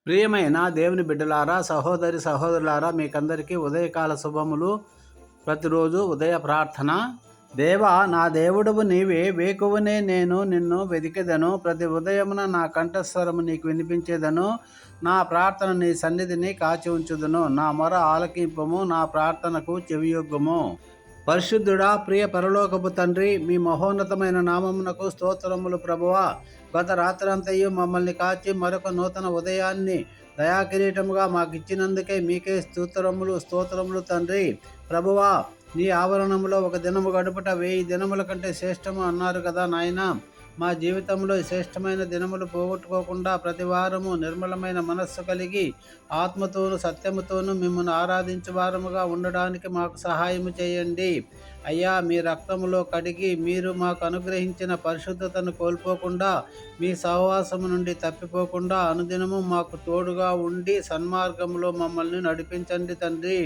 ప్రియమైన దేవుని బిడ్డలారా, సహోదరి సహోదరులారా, మీకందరికీ ఉదయకాల శుభములు. ప్రతిరోజు ఉదయ ప్రార్థన. దేవా, నా దేవుడవు నీవే, వేకువనే నేను నిన్ను వెదికెదను. ప్రతి ఉదయమున నా కంఠస్వరము నీకు వినిపించేదను. నా ప్రార్థన నీ సన్నిధిని కాచి ఉంచుదును. నా మొర ఆలకింపుము, నా ప్రార్థనకు చెవియొగ్గుము. పరిశుద్ధుడా, ప్రియ పరలోకపు తండ్రి, మీ మహోన్నతమైన నామమునకు స్తోత్రములు ప్రభువా. గత రాత్రంతయు మమ్మల్ని కాచి మరొక నూతన ఉదయాన్ని దయాకిరీటముగా మాకిచ్చినందుకే మీకే స్తోత్రములు తండ్రి. ప్రభువా, నీ ఆవరణములో ఒక దినము గడుపుట 1000 దినముల కంటే శ్రేష్టము అన్నారు కదా నాయనా. మా జీవితంలో శ్రేష్టమైన దినములు పోగొట్టుకోకుండా ప్రతి వారము నిర్మలమైన మనస్సు కలిగి ఆత్మతోనూ సత్యముతోనూ మిమ్మల్ని ఆరాధించు వారముగా ఉండడానికి మాకు సహాయము చేయండి. అయ్యా, మీ రక్తములో కడిగి మీరు మాకు అనుగ్రహించిన పరిశుద్ధతను కోల్పోకుండా, మీ సహవాసము నుండి తప్పిపోకుండా అనుదినము మాకు తోడుగా ఉండి సన్మార్గంలో మమ్మల్ని నడిపించండి తండ్రి.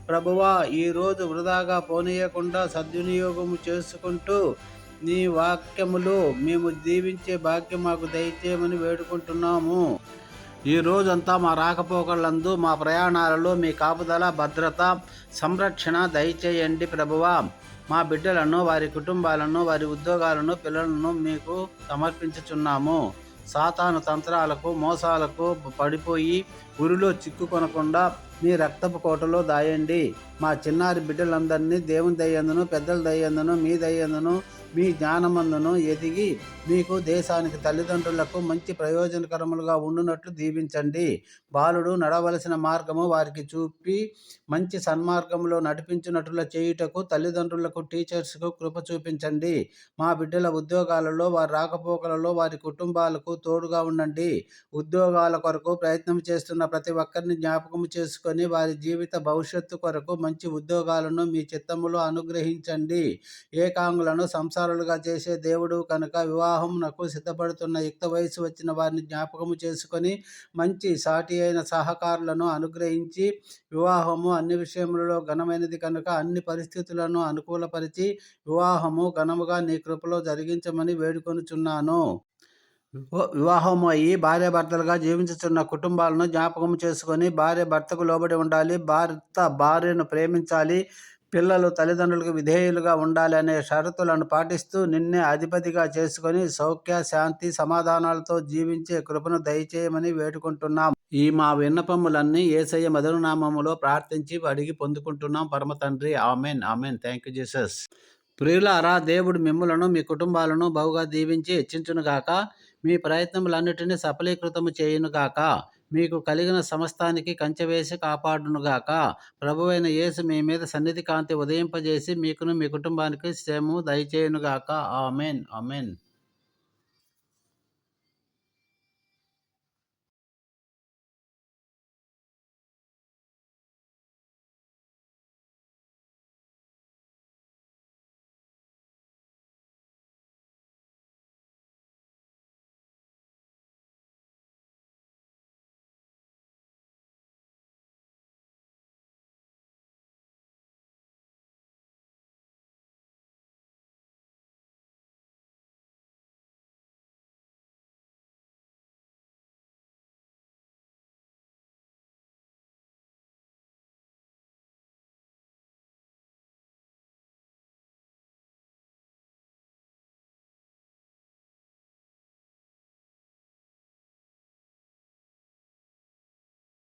ప్రభువా, ఈరోజు వృధాగా పోనీయకుండా సద్వినియోగము చేసుకుంటూ నీ వాక్యములు మేము దీవించే భాగ్యం మాకు దయచేయమని వేడుకుంటున్నాము. ఈ రోజంతా మా రాకపోకలందు, మా ప్రయాణాలలో మీ కాపుదల, భద్రత, సంరక్షణ దయచేయండి ప్రభువా. మా బిడ్డలను, వారి కుటుంబాలను, వారి ఉద్యోగాలను, పిల్లలను మీకు సమర్పించుచున్నాము. సాతాను తంత్రాలకు, మోసాలకు పడిపోయి ఉరిలో చిక్కుకొనకుండా మీ రక్తపు కోటలో దాయండి. మా చిన్నారి బిడ్డలందరినీ దేవుని దయ్యందును, పెద్దల దయ్యందును, మీ దయ్యందును, మీ జ్ఞానమందును ఎదిగి మీకు దేశానికి తల్లిదండ్రులకు మంచి ప్రయోజనకరములుగా ఉండునట్లు దీవించండి. బాలుడు నడవలసిన మార్గము వారికి చూపి మంచి సన్మార్గంలో నడిపించునట్లుగా చేయుటకు తల్లిదండ్రులకు, టీచర్స్కు కృప చూపించండి. మా బిడ్డల ఉద్యోగాలలో, వారి రాకపోకలలో, వారి కుటుంబాలకు తోడుగా ఉండండి. ఉద్యోగాల కొరకు ప్రయత్నం చేస్తున్న ప్రతి ఒక్కరిని జ్ఞాపకం చేసుకొని వారి జీవిత భవిష్యత్తు కొరకు మంచి ఉద్యోగాలను మీ చిత్తములో అనుగ్రహించండి. ఏకాంగులను సంసారులుగా చేసే దేవుడు కనుక వివాహమునకు సిద్ధపడుతున్న యుక్త వయసు వచ్చిన వారిని జ్ఞాపకము చేసుకొని మంచి సాటి అయిన సహకారులను అనుగ్రహించి, వివాహము అన్ని విషయములలో ఘనమైనది కనుక అన్ని పరిస్థితులను అనుకూలపరిచి వివాహము ఘనముగా నీ కృపలో జరిగించమని వేడుకొనుచున్నాను. వివాహము అయ్యి భార్యాభర్తలుగా జీవించుచున్న కుటుంబాలను జ్ఞాపకం చేసుకొని భార్య భర్తకు లోబడి ఉండాలి, భర్త భార్యను ప్రేమించాలి, పిల్లలు తల్లిదండ్రులకు విధేయులుగా ఉండాలి అనే షరతులను పాటిస్తూ నిన్నే అధిపతిగా చేసుకొని సౌఖ్య, శాంతి, సమాధానాలతో జీవించే కృపను దయచేయమని వేడుకుంటున్నాం. ఈ మా విన్నపములన్నీ యేసయ్య మధురనామములో ప్రార్థించి అడిగి పొందుకుంటున్నాం పరమ తండ్రి. Amen, amen. Thank you Jesus. ప్రియులారా, దేవుడు మిమ్ములను, మీ కుటుంబాలను బహుగా దీవించి హెచ్చించునుగాక. మీ ప్రయత్నములన్నిటినీ సఫలీకృతము చేయునుగాక. మీకు కలిగిన సమస్తానికి కంచె వేసి కాపాడునుగాక. ప్రభువైన యేసు మీ మీద సన్నిధి కాంతి ఉదయింపజేసి మీకును మీ కుటుంబానికి క్షేమము దయచేయునుగాక. Amen, amen.